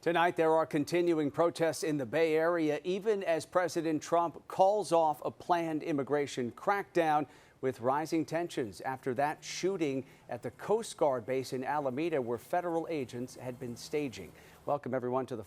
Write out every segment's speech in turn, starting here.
Tonight, there are continuing protests in the Bay Area, even as President Trump calls off a planned immigration crackdown with rising tensions after that shooting at the Coast Guard base in Alameda, where federal agents had been staging. Welcome, everyone, to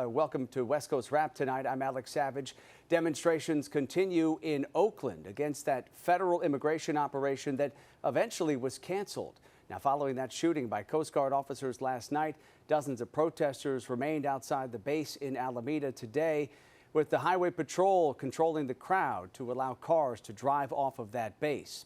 welcome to West Coast Wrap tonight. I'm Alex Savage. Demonstrations continue in Oakland against that federal immigration operation that eventually was canceled. Now, following that shooting by Coast Guard officers last night, dozens of protesters remained outside the base in Alameda today, with the Highway Patrol controlling the crowd to allow cars to drive off of that base.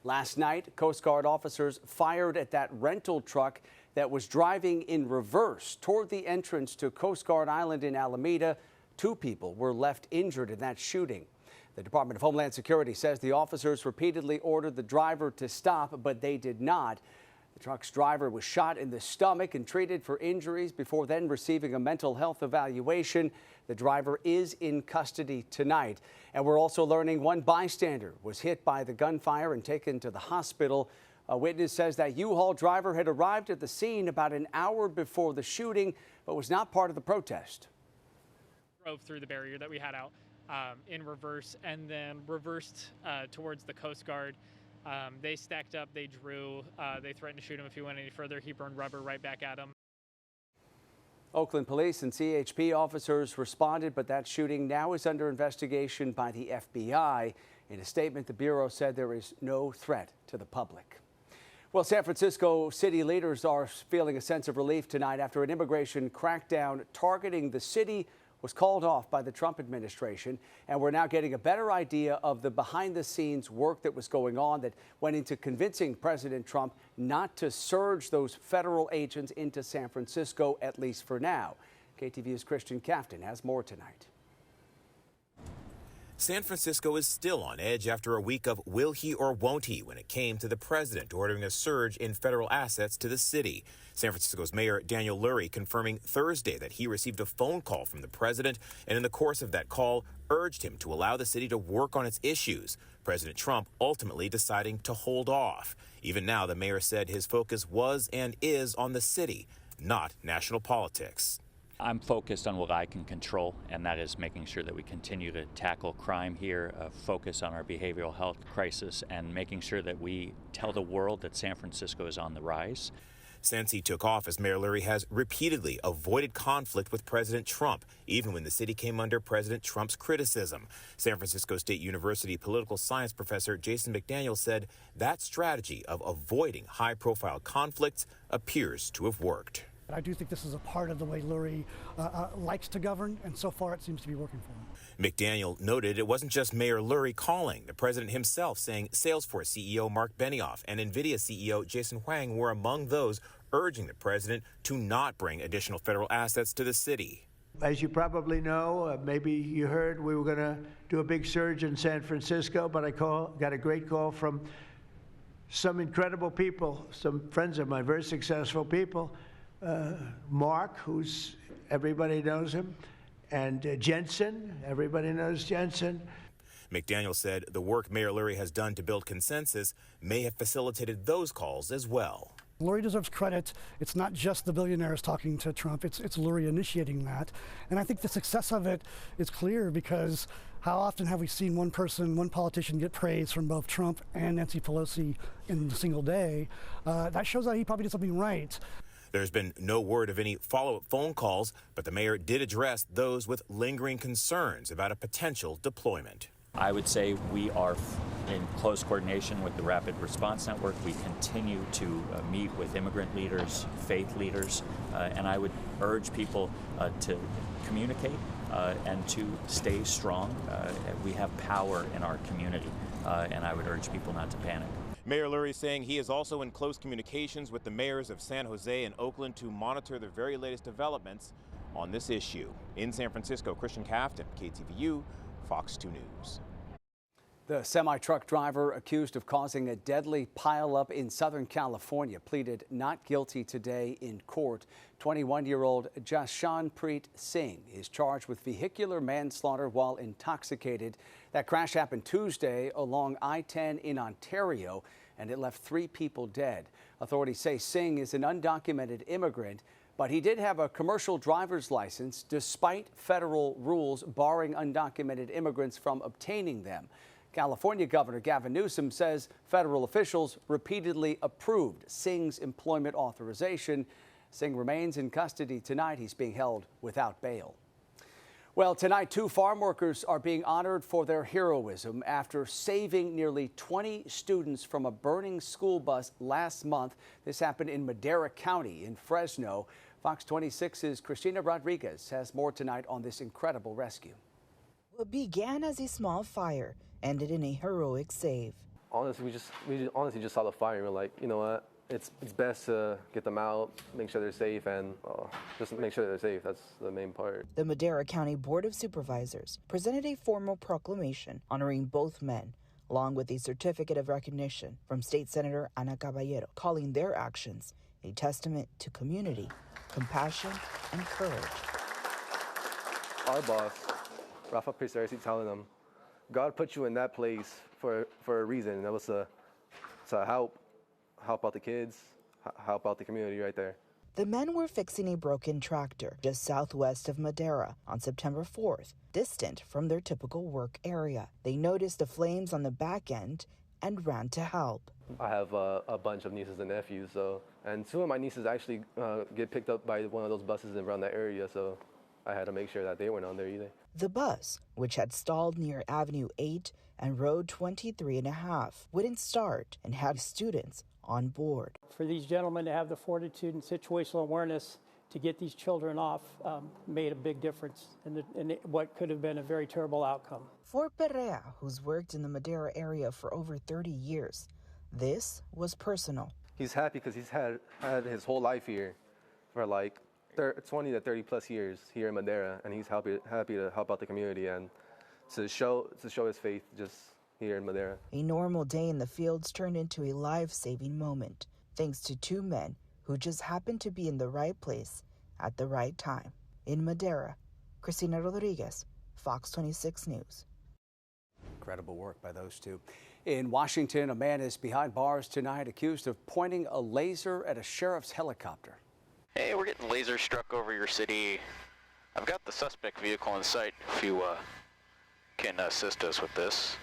Last night, Coast Guard officers fired at that rental truck that was driving in reverse toward the entrance to Coast Guard Island in Alameda. 2 people were left injured in that shooting. The Department of Homeland Security says the officers repeatedly ordered the driver to stop, but they did not. The truck's driver was shot in the stomach and treated for injuries before then receiving a mental health evaluation. The driver is in custody tonight. And we're also learning one bystander was hit by the gunfire and taken to the hospital. A witness says that U-Haul driver had arrived at the scene about an hour before the shooting, but was not part of the protest. Drove through the barrier that we had out in reverse and then reversed towards the Coast Guard. They stacked up, they drew, they threatened to shoot him if he went any further. He burned rubber right back at him. Oakland police and CHP officers responded, but that shooting now is under investigation by the FBI. In a statement, the Bureau said there is no threat to the public. Well, San Francisco city leaders are feeling a sense of relief tonight after an immigration crackdown targeting the city was called off by the Trump administration, and we're now getting a better idea of the behind-the-scenes work that was going on that went into convincing President Trump not to surge those federal agents into San Francisco, at least for now. KTVU's Christian Cafton has more tonight. San Francisco is still on edge after a week of will he or won't he when it came to the president ordering a surge in federal assets to the city. San Francisco's Mayor Daniel Lurie confirming Thursday that he received a phone call from the president and in the course of that call urged him to allow the city to work on its issues. President Trump ultimately deciding to hold off. Even now, the mayor said his focus was and is on the city, not national politics. I'm focused on what I can control, and that is making sure that we continue to tackle crime here, focus on our behavioral health crisis, and making sure that we tell the world that San Francisco is on the rise. Since he took office, Mayor Lurie has repeatedly avoided conflict with President Trump, even when the city came under President Trump's criticism. San Francisco State University political science professor Jason McDaniel said that strategy of avoiding high-profile conflicts appears to have worked. I do think this is a part of the way Lurie likes to govern, and so far it seems to be working for him. McDaniel noted it wasn't just Mayor Lurie calling. The president himself saying Salesforce CEO Mark Benioff and NVIDIA CEO Jason Huang were among those urging the president to not bring additional federal assets to the city. As you probably know, maybe you heard we were going to do a big surge in San Francisco, but I got a great call from some incredible people, some friends of mine, very successful people. Mark, who's everybody knows him, and Jensen, everybody knows Jensen. McDaniel said the work Mayor Lurie has done to build consensus may have facilitated those calls as well. Lurie deserves credit. It's not just the billionaires talking to Trump, it's Lurie initiating that. And I think the success of it is clear because how often have we seen one person, one politician get praise from both Trump and Nancy Pelosi in a single day? That shows that he probably did something right. There's been no word of any follow-up phone calls, but the mayor did address those with lingering concerns about a potential deployment. I would say we are in close coordination with the Rapid Response Network. We continue to meet with immigrant leaders, faith leaders, and I would urge people to communicate and to stay strong. We have power in our community, and I would urge people not to panic. Mayor Lurie saying he is also in close communications with the mayors of San Jose and Oakland to monitor the very latest developments on this issue. In San Francisco, Christian Cafton, KTVU, Fox 2 News. The semi-truck driver accused of causing a deadly pileup in Southern California pleaded not guilty today in court. 21-year-old Jashanpreet Singh is charged with vehicular manslaughter while intoxicated. That crash happened Tuesday along I-10 in Ontario, and it left 3 people dead. Authorities say Singh is an undocumented immigrant But he did have a commercial driver's license despite federal rules barring undocumented immigrants from obtaining them. California Governor Gavin Newsom says federal officials repeatedly approved Singh's employment authorization. Singh remains in custody tonight. He's being held without bail. Well, tonight, 2 farm workers are being honored for their heroism after saving nearly 20 students from a burning school bus last month. This happened in Madera County in Fresno. Fox 26's Christina Rodriguez has more tonight on this incredible rescue. What began as a small fire ended in a heroic save. Honestly, we honestly just saw the fire and we're like, you know what? It's best to get them out, make sure they're safe, and just make sure they're safe. That's the main part. The Madera County Board of Supervisors presented a formal proclamation honoring both men, along with a certificate of recognition from State Senator Ana Caballero, calling their actions a testament to community, compassion, and courage. Our boss, Rafa Pizzaresi, telling them, God put you in that place for a reason, and that was to help out the kids, help out the community right there. The men were fixing a broken tractor just southwest of Madera on September 4th, distant from their typical work area. They noticed the flames on the back end and ran to help. I have a bunch of nieces and nephews, and 2 of my nieces actually get picked up by one of those buses around that area, so I had to make sure that they weren't on there either. The bus, which had stalled near Avenue 8 and Road 23.5, wouldn't start and had students on board. For these gentlemen to have the fortitude and situational awareness to get these children off made a big difference in what could have been a very terrible outcome. For Perea, who's worked in the Madera area for over 30 years, this was personal. He's happy because he's had his whole life here for like 20 to 30 plus years here in Madera, and he's happy to help out the community and to show his faith just here in Madera. A normal day in the fields turned into a life-saving moment, thanks to 2 men who just happened to be in the right place at the right time. In Madera, Christina Rodriguez, Fox 26 News. Incredible work by those 2. In Washington, a man is behind bars tonight accused of pointing a laser at a sheriff's helicopter. Hey, we're getting laser struck over your city. I've got the suspect vehicle in sight if you can assist us with this.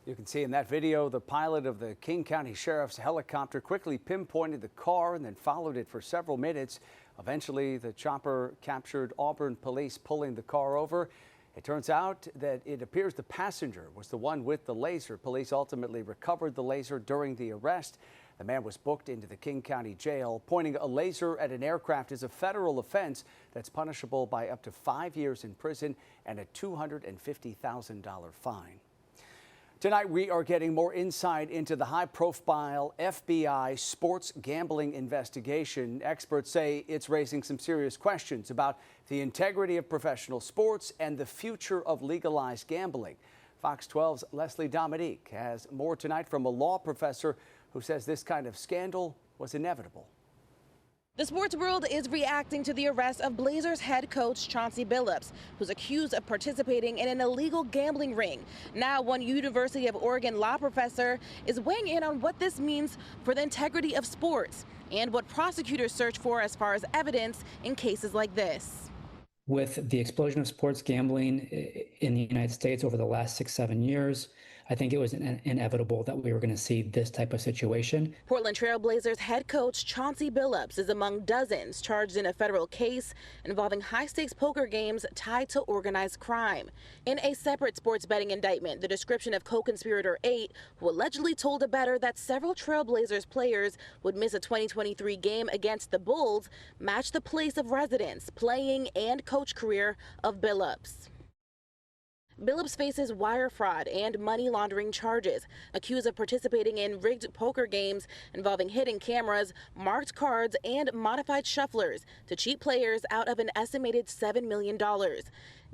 You can see in that video the pilot of the King County Sheriff's helicopter quickly pinpointed the car and then followed it for several minutes. Eventually, the chopper captured Auburn police pulling the car over. It turns out that it appears the passenger was the one with the laser. Police ultimately recovered the laser during the arrest. The man was booked into the King County Jail. Pointing a laser at an aircraft is a federal offense that's punishable by up to 5 years in prison and a $250,000 fine. Tonight, we are getting more insight into the high-profile FBI sports gambling investigation. Experts say it's raising some serious questions about the integrity of professional sports and the future of legalized gambling. Fox 12's Leslie Dominique has more tonight from a law professor who says this kind of scandal was inevitable. The sports world is reacting to the arrest of Blazers head coach Chauncey Billups, who's accused of participating in an illegal gambling ring. Now, one University of Oregon law professor is weighing in on what this means for the integrity of sports and what prosecutors search for as far as evidence in cases like this. With the explosion of sports gambling in the United States over the last 6-7 years, I think it was inevitable that we were going to see this type of situation. Portland Trail Blazers head coach Chauncey Billups is among dozens charged in a federal case involving high-stakes poker games tied to organized crime. In a separate sports betting indictment, the description of co-conspirator 8, who allegedly told a bettor that several Trail Blazers players would miss a 2023 game against the Bulls, matched the place of residence, playing, and coach career of Billups. Billups faces wire fraud and money laundering charges, accused of participating in rigged poker games involving hidden cameras, marked cards, and modified shufflers to cheat players out of an estimated $7 million.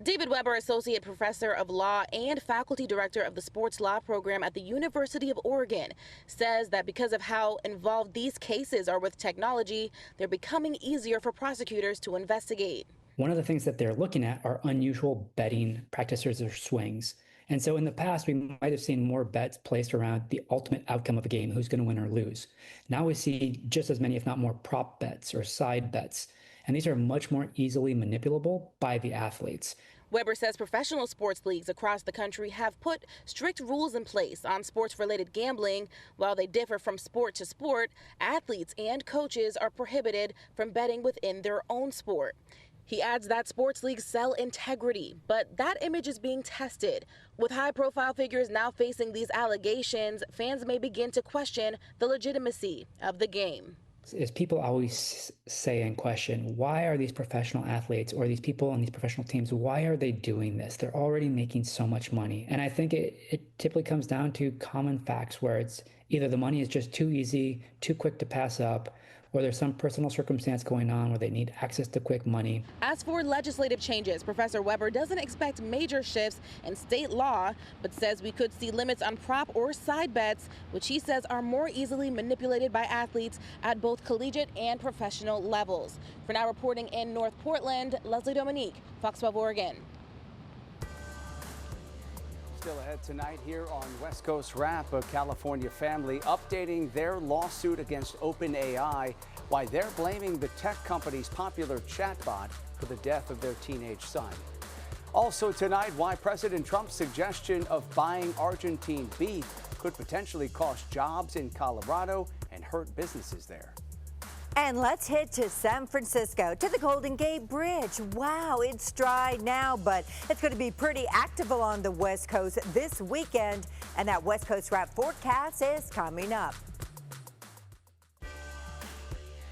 David Weber, Associate Professor of Law and Faculty Director of the Sports Law Program at the University of Oregon, says that because of how involved these cases are with technology, they're becoming easier for prosecutors to investigate. One of the things that they're looking at are unusual betting practices or swings. And so in the past, we might have seen more bets placed around the ultimate outcome of a game, who's going to win or lose. Now we see just as many, if not more, prop bets or side bets. And these are much more easily manipulable by the athletes. Weber says professional sports leagues across the country have put strict rules in place on sports-related gambling. While they differ from sport to sport, athletes and coaches are prohibited from betting within their own sport. He adds that sports leagues sell integrity, but that image is being tested. With high-profile figures now facing these allegations, fans may begin to question the legitimacy of the game. Is people always say and question, why are these professional athletes or these people on these professional teams, why are they doing this? They're already making so much money. And I think it typically comes down to common facts where it's either the money is just too easy, too quick to pass up, or there's some personal circumstance going on where they need access to quick money. As for legislative changes, Professor Weber doesn't expect major shifts in state law, but says we could see limits on prop or side bets, which he says are more easily manipulated by athletes at both collegiate and professional levels. For now, reporting in North Portland, Leslie Dominique, Fox 12 Oregon. Still ahead tonight here on West Coast Wrap, a California family updating their lawsuit against OpenAI, why they're blaming the tech company's popular chatbot for the death of their teenage son. Also tonight, why President Trump's suggestion of buying Argentine beef could potentially cost jobs in Colorado and hurt businesses there. And let's head to San Francisco, to the Golden Gate Bridge. Wow, it's dry now, but it's going to be pretty active along the West Coast this weekend. And that West Coast Wrap forecast is coming up.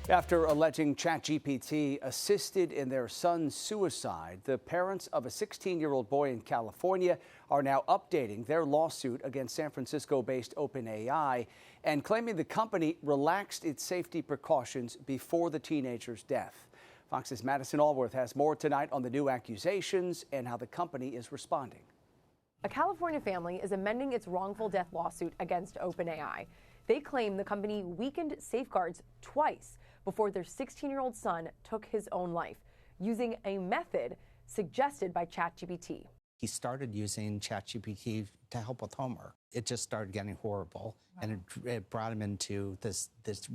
After alleging ChatGPT assisted in their son's suicide, the parents of a 16-year-old boy in California are now updating their lawsuit against San Francisco-based OpenAI and claiming the company relaxed its safety precautions before the teenager's death. Fox's Madison Allworth has more tonight on the new accusations and how the company is responding. A California family is amending its wrongful death lawsuit against OpenAI. They claim the company weakened safeguards twice before their 16-year-old son took his own life, using a method suggested by ChatGPT. He started using ChatGPT to help with homework. It just started getting horrible, and it brought him into this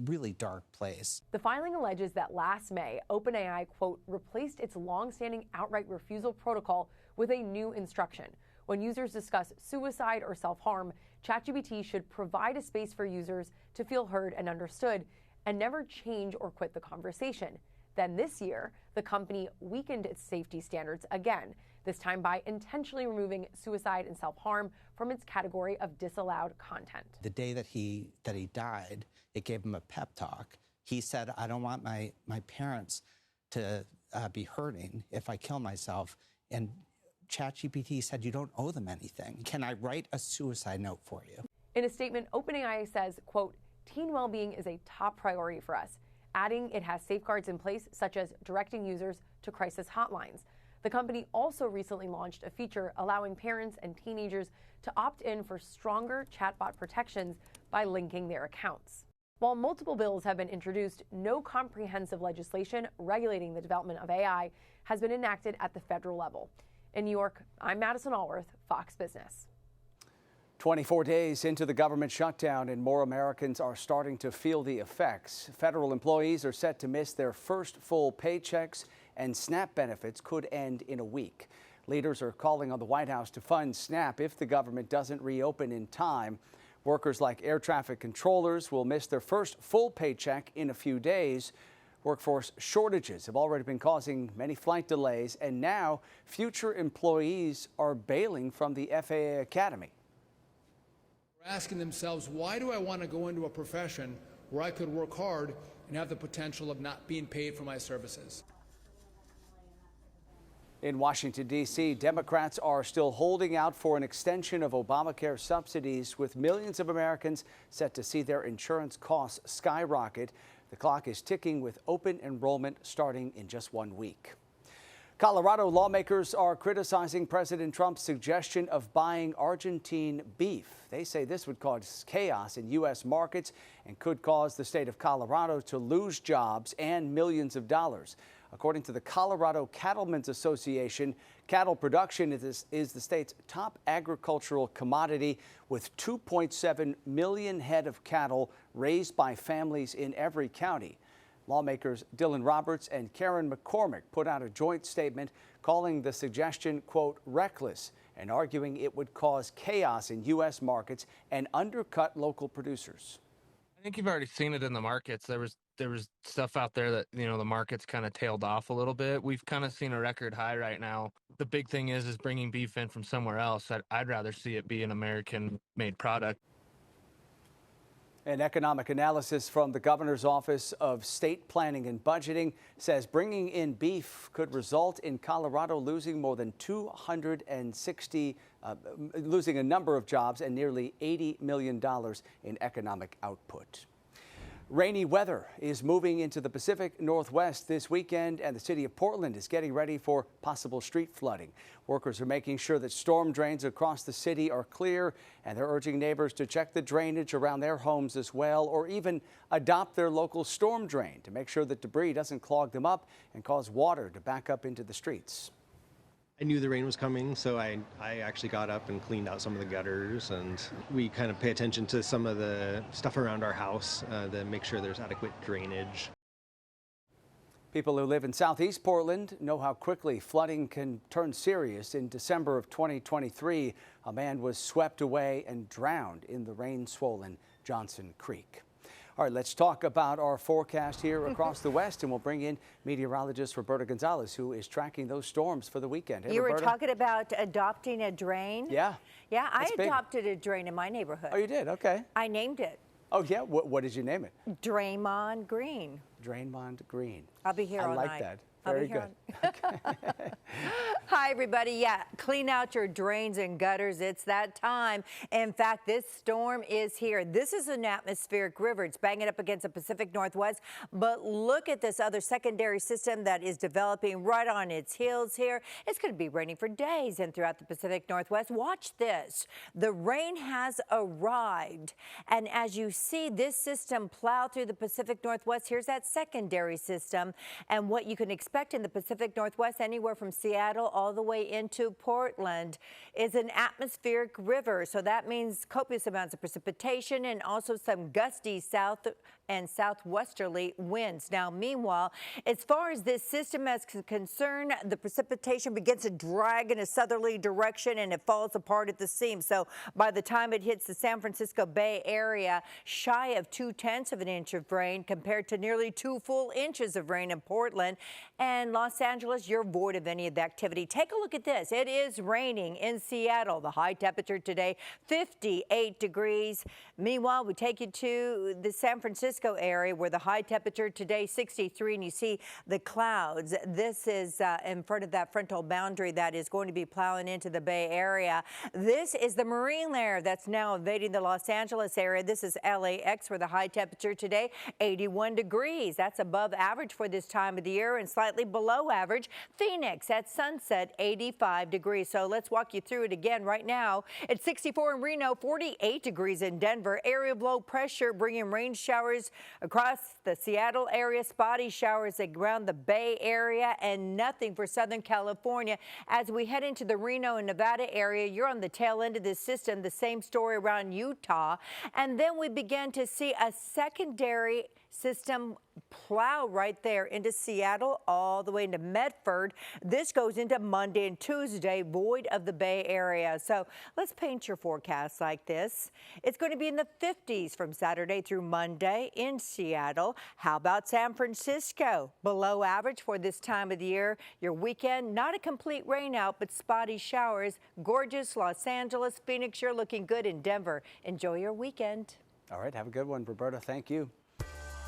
really dark place. The filing alleges that last May, OpenAI, quote, replaced its long-standing outright refusal protocol with a new instruction. When users discuss suicide or self-harm, ChatGPT should provide a space for users to feel heard and understood, and never change or quit the conversation. Then this year, the company weakened its safety standards again, this time by intentionally removing suicide and self-harm from its category of disallowed content. The day that he died, it gave him a pep talk. He said, I don't want my parents to be hurting if I kill myself. And ChatGPT said, you don't owe them anything. Can I write a suicide note for you? In a statement, OpenAI says, quote, teen well-being is a top priority for us, adding it has safeguards in place such as directing users to crisis hotlines. The company also recently launched a feature allowing parents and teenagers to opt in for stronger chatbot protections by linking their accounts. While multiple bills have been introduced, no comprehensive legislation regulating the development of AI has been enacted at the federal level. In New York, I'm Madison Allworth, Fox Business. 24 days into the government shutdown, and more Americans are starting to feel the effects. Federal employees are set to miss their first full paychecks, and SNAP benefits could end in a week. Leaders are calling on the White House to fund SNAP if the government doesn't reopen in time. Workers like air traffic controllers will miss their first full paycheck in a few days. Workforce shortages have already been causing many flight delays, and now future employees are bailing from the FAA Academy. Asking themselves, why do I want to go into a profession where I could work hard and have the potential of not being paid for my services? In Washington, D.C., Democrats are still holding out for an extension of Obamacare subsidies, with millions of Americans set to see their insurance costs skyrocket. The clock is ticking with open enrollment starting in just 1 week. Colorado lawmakers are criticizing President Trump's suggestion of buying Argentine beef. They say this would cause chaos in U.S. markets and could cause the state of Colorado to lose jobs and millions of dollars. According to the Colorado Cattlemen's Association, cattle production is the state's top agricultural commodity, with 2.7 million head of cattle raised by families in every county. Lawmakers Dylan Roberts and Karen McCormick put out a joint statement calling the suggestion, quote, reckless, and arguing it would cause chaos in U.S. markets and undercut local producers. I think you've already seen it in the markets. There was stuff out there that, the market's kind of tailed off a little bit. We've kind of seen a record high right now. The big thing is bringing beef in from somewhere else. I'd rather see it be an American-made product. An economic analysis from the governor's office of state planning and budgeting says bringing in beef could result in Colorado losing more than 260, losing a number of jobs and nearly $80 million in economic output. Rainy weather is moving into the Pacific Northwest this weekend, and the city of Portland is getting ready for possible street flooding. Workers are making sure that storm drains across the city are clear, and they're urging neighbors to check the drainage around their homes as well, or even adopt their local storm drain to make sure that debris doesn't clog them up and cause water to back up into the streets. I knew the rain was coming, so I actually got up and cleaned out some of the gutters, and we kind of pay attention to some of the stuff around our house to make sure there's adequate drainage. People who live in southeast Portland know how quickly flooding can turn serious. In December of 2023, a man was swept away and drowned in the rain-swollen Johnson Creek. All right, let's talk about our forecast here across the West, and we'll bring in meteorologist Roberta Gonzalez, who is tracking those storms for the weekend. Hey, you Roberta. were talking about adopting a drain? Yeah. Yeah, I big. adopted a drain in my neighborhood. Oh, you did? Okay. I named it. Oh, yeah? What did you name it? Draymond Green. Draymond Green. I'll be here all night. I like that. Very good. Hi, everybody. Yeah, clean out your drains and gutters. It's that time. In fact, this storm is here. This is an atmospheric river. It's banging up against the Pacific Northwest. But look at this other secondary system that is developing right on its heels here. It's going to be raining for days and throughout the Pacific Northwest. Watch this. The rain has arrived. And as you see this system plow through the Pacific Northwest, here's that secondary system. And what you can expect in the Pacific Northwest, anywhere from Seattle all the way into Portland, is an atmospheric river. So that means copious amounts of precipitation and also some gusty south and southwesterly winds. Now, meanwhile, as far as this system is concerned, the precipitation begins to drag in a southerly direction and it falls apart at the seams. So by the time it hits the San Francisco Bay Area, shy of 0.2 of an inch of rain compared to nearly 2 full inches of rain in Portland. And Los Angeles, you're void of any of the activity. Take a look at this. It is raining in Seattle. The high temperature today, 58 degrees. Meanwhile, we take you to the San Francisco area where the high temperature today, 63, and you see the clouds. This is in front of that frontal boundary that is going to be plowing into the Bay Area. This is the marine layer that's now invading the Los Angeles area. This is LAX where the high temperature today, 81 degrees. That's above average for this time of the year and slightly below average. Phoenix at sunset, 85 degrees. So let's walk you through it again right now. It's 64 in Reno, 48 degrees in Denver. Area of low pressure bringing rain showers across the Seattle area, spotty showers around the Bay Area, and nothing for Southern California. As we head into the Reno and Nevada area, you're on the tail end of this system. The same story around Utah. And then we begin to see a secondary system plow right there into Seattle all the way into Medford. This goes into Monday and Tuesday, void of the Bay Area. So let's paint your forecast like this. It's going to be in the 50s from Saturday through Monday in Seattle. How about San Francisco? Below average for this time of the year. Your weekend, not a complete rain out, but spotty showers. Gorgeous Los Angeles, Phoenix, you're looking good in Denver. Enjoy your weekend. All right, have a good one, Roberta. Thank you.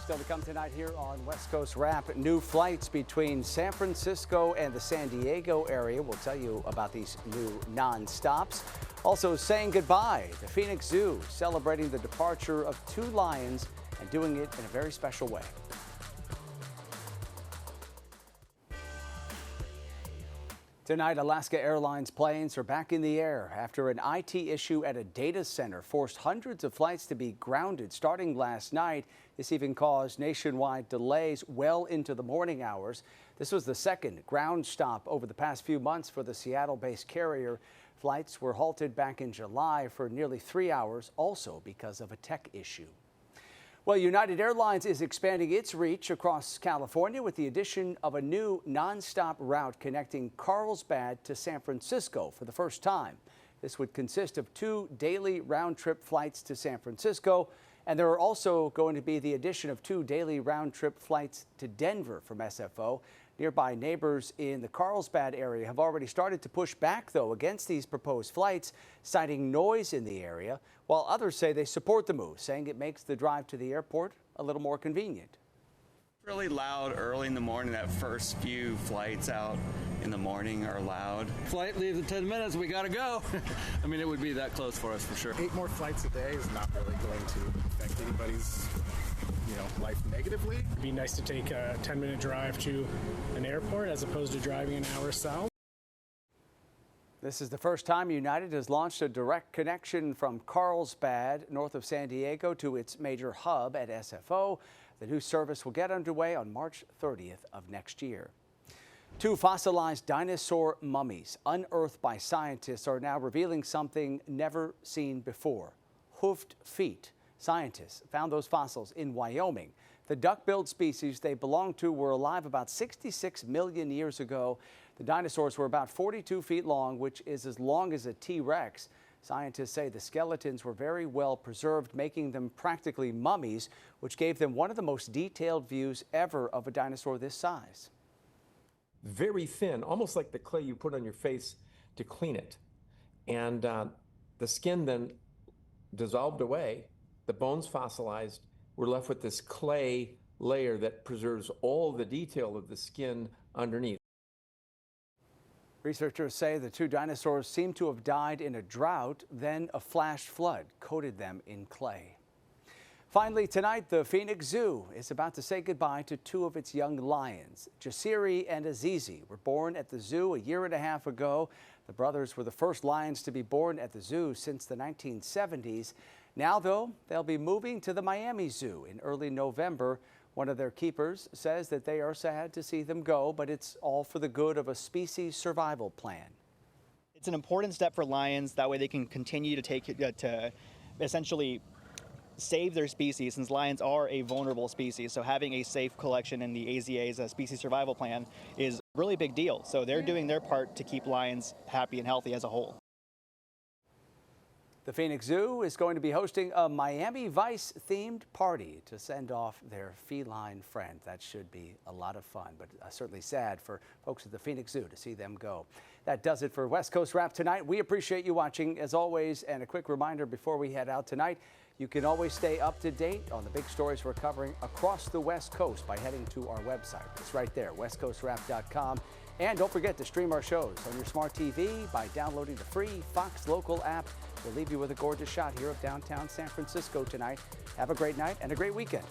Still to come tonight here on West Coast Wrap, new flights between San Francisco and the San Diego area. We'll tell you about these new non-stops. Also saying goodbye to Phoenix Zoo, celebrating the departure of 2 lions and doing it in a very special way. Tonight, Alaska Airlines planes are back in the air after an IT issue at a data center forced hundreds of flights to be grounded starting last night. This even caused nationwide delays well into the morning hours. This was the second ground stop over the past few months for the Seattle-based carrier. Flights were halted back in July for nearly 3 hours, also because of a tech issue. Well, United Airlines is expanding its reach across California with the addition of a new nonstop route connecting Carlsbad to San Francisco for the first time. This would consist of 2 daily round-trip flights to San Francisco, and there are also going to be the addition of 2 daily round-trip flights to Denver from SFO. Nearby neighbors in the Carlsbad area have already started to push back, though, against these proposed flights, citing noise in the area, while others say they support the move, saying it makes the drive to the airport a little more convenient. Really loud early in the morning. That first few flights out in the morning are loud. Flight leaves in 10 minutes. We gotta go. I mean, it would be that close for us for sure. 8 more flights a day is not really going to affect anybody's, life negatively. It'd be nice to take a 10-minute drive to an airport as opposed to driving an hour south. This is the first time United has launched a direct connection from Carlsbad, north of San Diego, to its major hub at SFO. The new service will get underway on March 30th of next year. 2 fossilized dinosaur mummies unearthed by scientists are now revealing something never seen before: hoofed feet. Scientists found those fossils in Wyoming. The duck-billed species they belong to were alive about 66 million years ago. The dinosaurs were about 42 feet long, which is as long as a T-Rex. Scientists say the skeletons were very well preserved, making them practically mummies, which gave them one of the most detailed views ever of a dinosaur this size. Very thin, almost like the clay you put on your face to clean it. And the skin then dissolved away, the bones fossilized. We're left with this clay layer that preserves all the detail of the skin underneath. Researchers say the 2 dinosaurs seem to have died in a drought, then a flash flood coated them in clay. Finally, tonight, the Phoenix Zoo is about to say goodbye to 2 of its young lions. Jasiri and Azizi were born at the zoo a year and a half ago. The brothers were the first lions to be born at the zoo since the 1970s. Now, though, they'll be moving to the Miami Zoo in early November. One of their keepers says that they are sad to see them go, but it's all for the good of a species survival plan. It's an important step for lions. That way they can continue to essentially save their species, since lions are a vulnerable species. So having a safe collection in the AZA's species survival plan is a really big deal. So they're doing their part to keep lions happy and healthy as a whole. The Phoenix Zoo is going to be hosting a Miami Vice-themed party to send off their feline friend. That should be a lot of fun, but certainly sad for folks at the Phoenix Zoo to see them go. That does it for West Coast Wrap tonight. We appreciate you watching, as always, and a quick reminder before we head out tonight, you can always stay up to date on the big stories we're covering across the West Coast by heading to our website. It's right there, westcoastwrap.com. And don't forget to stream our shows on your smart TV by downloading the free Fox Local app. We'll leave you with a gorgeous shot here of downtown San Francisco tonight. Have a great night and a great weekend.